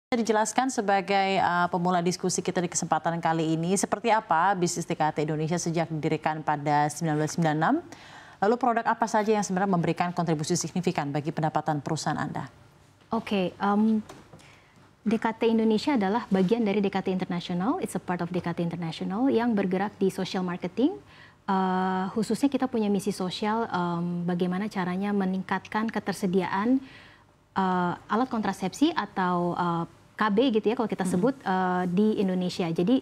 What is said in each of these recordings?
Bisa dijelaskan sebagai pemula diskusi kita di kesempatan kali ini, seperti apa bisnis TKT Indonesia sejak didirikan pada 1996? Lalu produk apa saja yang sebenarnya memberikan kontribusi signifikan bagi pendapatan perusahaan Anda? Oke, DKT Indonesia adalah bagian dari DKT International. It's a part of DKT International yang bergerak di social marketing. Khususnya kita punya misi sosial, bagaimana caranya meningkatkan ketersediaan alat kontrasepsi atau KB gitu ya kalau kita sebut di Indonesia. Jadi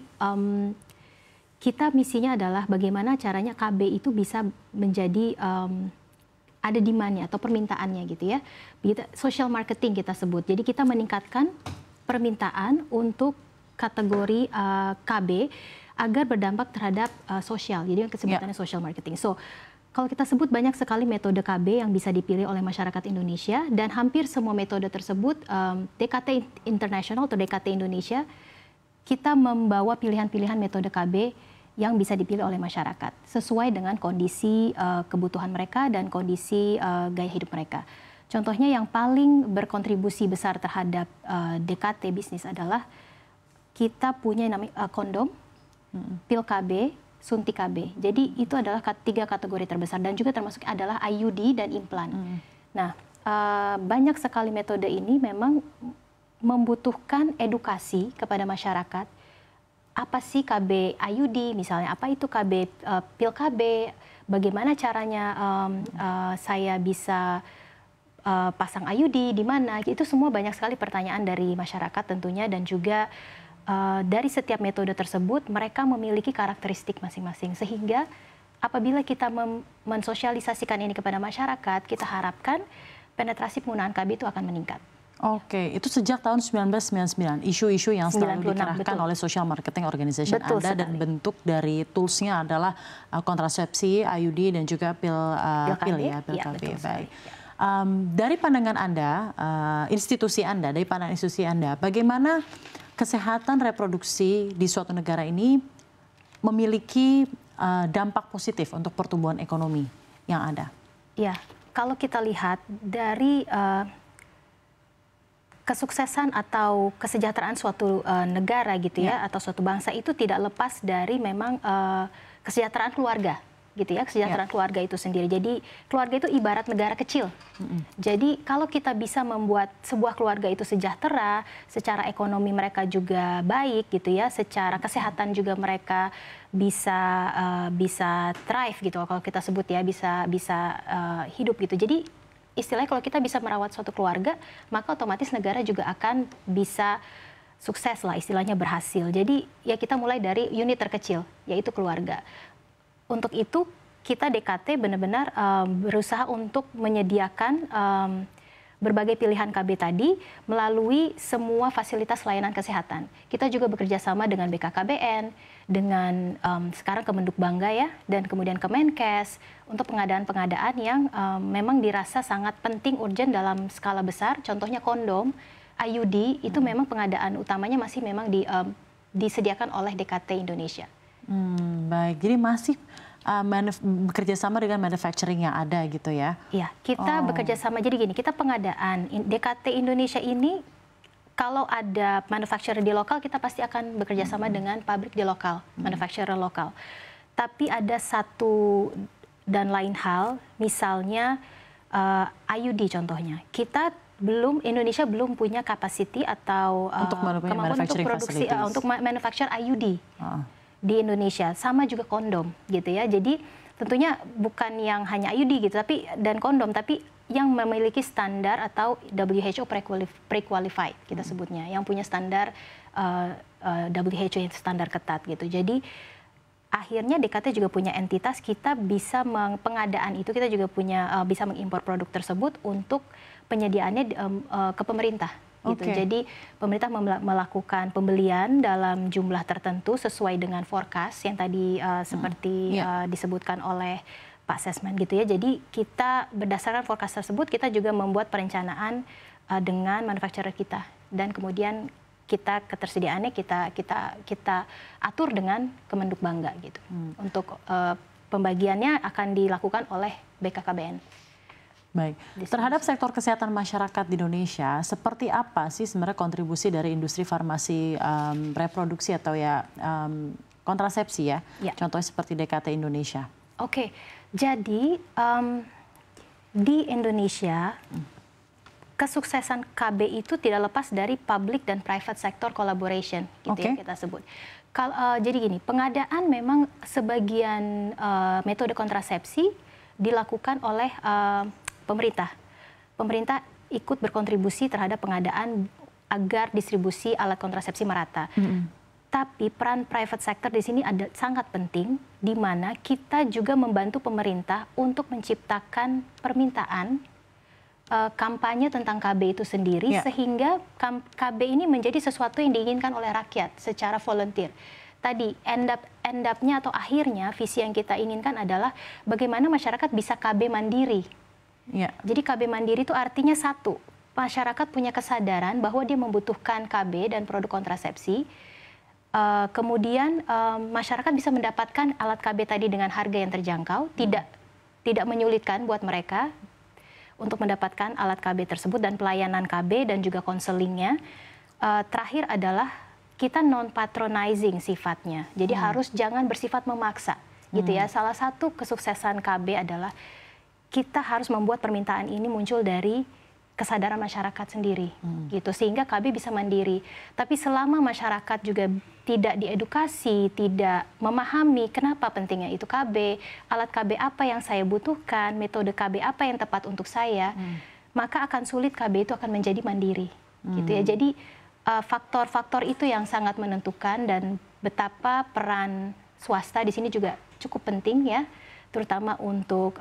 kita misinya adalah bagaimana caranya KB itu bisa menjadi ada demand-nya atau permintaannya gitu ya. Social marketing kita sebut. Jadi kita meningkatkan permintaan untuk kategori KB agar berdampak terhadap sosial. Jadi yang kesebutannya social marketing. So kalau kita sebut banyak sekali metode KB yang bisa dipilih oleh masyarakat Indonesia dan hampir semua metode tersebut DKT International atau DKT Indonesia kita membawa pilihan-pilihan metode KB yang bisa dipilih oleh masyarakat sesuai dengan kondisi kebutuhan mereka dan kondisi gaya hidup mereka. Contohnya yang paling berkontribusi besar terhadap DKT bisnis adalah kita punya namanya kondom, pil KB, suntik KB. Jadi itu adalah tiga kategori terbesar dan juga termasuk adalah IUD dan implan. Nah, banyak sekali metode ini memang membutuhkan edukasi kepada masyarakat. Apa sih KB IUD misalnya, apa itu KB pil KB, bagaimana caranya saya bisa pasang IUD di mana, itu semua banyak sekali pertanyaan dari masyarakat tentunya dan juga dari setiap metode tersebut mereka memiliki karakteristik masing-masing sehingga apabila kita mensosialisasikan ini kepada masyarakat kita harapkan penetrasi penggunaan KB itu akan meningkat. Oke, itu sejak tahun 1999, isu-isu yang selalu dikerahkan oleh social marketing organization Anda dan bentuk dari toolsnya adalah kontrasepsi, IUD dan juga pil KB. Baik. Dari pandangan Anda, dari pandangan institusi Anda, bagaimana kesehatan reproduksi di suatu negara ini memiliki dampak positif untuk pertumbuhan ekonomi yang ada? Ya, kalau kita lihat dari kesuksesan atau kesejahteraan suatu negara gitu ya, atau suatu bangsa itu tidak lepas dari memang kesejahteraan keluarga. Gitu ya, kesejahteraan keluarga itu sendiri. Jadi keluarga itu ibarat negara kecil. Jadi kalau kita bisa membuat sebuah keluarga itu sejahtera, secara ekonomi mereka juga baik gitu ya, secara kesehatan juga mereka bisa thrive gitu kalau kita sebut ya, bisa hidup gitu. Jadi istilahnya kalau kita bisa merawat suatu keluarga, maka otomatis negara juga akan bisa sukses lah, istilahnya berhasil. Jadi ya kita mulai dari unit terkecil, yaitu keluarga. Untuk itu kita DKT benar-benar berusaha untuk menyediakan berbagai pilihan KB tadi melalui semua fasilitas layanan kesehatan. Kita juga bekerja sama dengan BKKBN, dengan sekarang Kemenduk Bangga ya, dan kemudian Kemenkes untuk pengadaan-pengadaan yang memang dirasa sangat penting, urgent dalam skala besar. Contohnya kondom, IUD itu memang pengadaan utamanya masih memang disediakan oleh DKT Indonesia. Baik, jadi masih bekerja sama dengan manufacturing yang ada gitu ya? Iya, kita bekerja sama. Jadi gini, kita pengadaan DKT Indonesia ini kalau ada manufacturer di lokal kita pasti akan bekerja sama dengan pabrik di lokal, manufacturer lokal. Tapi ada satu dan lain hal, misalnya IUD contohnya. Indonesia belum punya capacity atau kemampuan untuk produksi untuk manufacture IUD. Di Indonesia, sama juga kondom gitu ya. Jadi tentunya bukan yang hanya IUD gitu, dan kondom, tapi yang memiliki standar atau WHO pre-qualified kita sebutnya, yang punya standar WHO yang standar ketat gitu. Jadi akhirnya DKT juga punya entitas, kita bisa pengadaan itu, kita juga punya bisa mengimpor produk tersebut untuk penyediaannya ke pemerintah. Gitu. Jadi pemerintah melakukan pembelian dalam jumlah tertentu sesuai dengan forecast yang tadi seperti disebutkan oleh Pak Sesmen gitu ya. Jadi kita berdasarkan forecast tersebut kita juga membuat perencanaan dengan manufacturer kita dan kemudian ketersediaannya kita atur dengan Kemenduk Bangga gitu. Untuk pembagiannya akan dilakukan oleh BKKBN. Baik, terhadap sektor kesehatan masyarakat di Indonesia, seperti apa sih sebenarnya kontribusi dari industri farmasi reproduksi atau kontrasepsi ya? Contohnya seperti DKT Indonesia. Oke, jadi di Indonesia kesuksesan KB itu tidak lepas dari public dan private sector collaboration, gitu ya kita sebut. Jadi gini, pengadaan memang sebagian metode kontrasepsi dilakukan oleh pemerintah. Pemerintah ikut berkontribusi terhadap pengadaan agar distribusi alat kontrasepsi merata. Tapi peran private sector di sini ada sangat penting, di mana kita juga membantu pemerintah untuk menciptakan permintaan kampanye tentang KB itu sendiri, sehingga KB ini menjadi sesuatu yang diinginkan oleh rakyat secara volunteer. Tadi end up-nya atau akhirnya visi yang kita inginkan adalah bagaimana masyarakat bisa KB mandiri. Jadi KB mandiri itu artinya satu, masyarakat punya kesadaran bahwa dia membutuhkan KB dan produk kontrasepsi. Kemudian masyarakat bisa mendapatkan alat KB tadi dengan harga yang terjangkau, tidak menyulitkan buat mereka untuk mendapatkan alat KB tersebut dan pelayanan KB dan juga konselingnya. Terakhir adalah kita non-patronizing sifatnya, jadi harus jangan bersifat memaksa, gitu ya. Salah satu kesuksesan KB adalah kita harus membuat permintaan ini muncul dari kesadaran masyarakat sendiri, gitu, sehingga KB bisa mandiri. Tapi selama masyarakat juga tidak diedukasi, tidak memahami kenapa pentingnya itu KB, alat KB apa yang saya butuhkan, metode KB apa yang tepat untuk saya, maka akan sulit KB itu akan menjadi mandiri, gitu ya. Jadi faktor-faktor itu yang sangat menentukan, dan betapa peran swasta di sini juga cukup penting ya, terutama untuk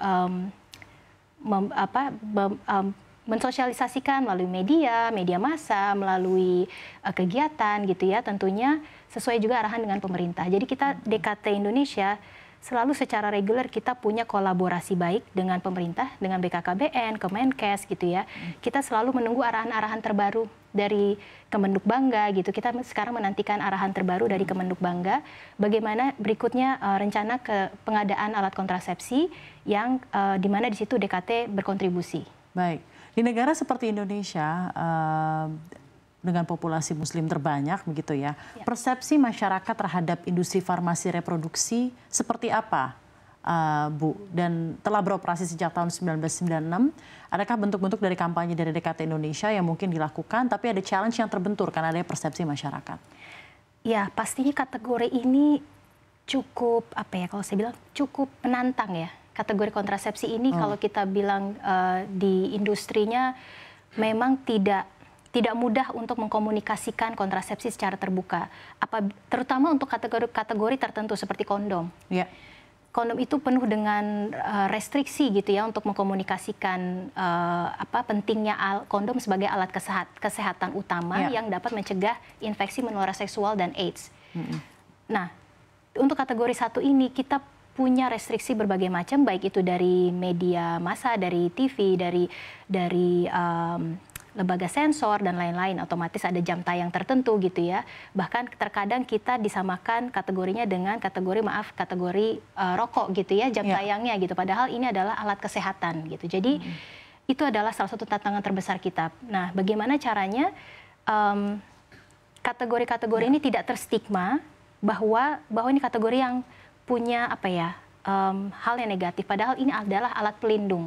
mensosialisasikan melalui media massa, melalui kegiatan gitu ya, tentunya sesuai juga arahan dengan pemerintah. Jadi kita DKT Indonesia selalu secara reguler kita punya kolaborasi baik dengan pemerintah, dengan BKKBN, Kemenkes gitu ya. Kita selalu menunggu arahan-arahan terbaru dari Kemenhub Bangga gitu. Kita sekarang menantikan arahan terbaru dari Kemenhub Bangga, bagaimana berikutnya rencana ke pengadaan alat kontrasepsi yang di mana di situ DKT berkontribusi. Baik, di negara seperti Indonesia dengan populasi Muslim terbanyak begitu ya, persepsi masyarakat terhadap industri farmasi reproduksi seperti apa, Bu? Dan telah beroperasi sejak tahun 1996, adakah bentuk-bentuk dari kampanye dari DKT Indonesia yang mungkin dilakukan, tapi ada challenge yang terbentur karena ada persepsi masyarakat? Ya, pastinya kategori ini cukup, kalau saya bilang cukup menantang ya. Kategori kontrasepsi ini kalau kita bilang di industrinya memang tidak mudah untuk mengkomunikasikan kontrasepsi secara terbuka, terutama untuk kategori tertentu seperti kondom. Kondom itu penuh dengan restriksi gitu ya untuk mengkomunikasikan pentingnya kondom sebagai alat kesehatan utama yang dapat mencegah infeksi menular seksual dan AIDS. Nah, untuk kategori satu ini kita punya restriksi berbagai macam, baik itu dari media massa, dari TV, dari lembaga sensor dan lain-lain. Otomatis ada jam tayang tertentu gitu ya. Bahkan terkadang kita disamakan kategorinya dengan kategori rokok gitu ya, jam tayangnya gitu. Padahal ini adalah alat kesehatan gitu. Jadi itu adalah salah satu tantangan terbesar kita. Nah, bagaimana caranya kategori-kategori ini tidak terstigma bahwa ini kategori yang punya hal yang negatif, padahal ini adalah alat pelindung.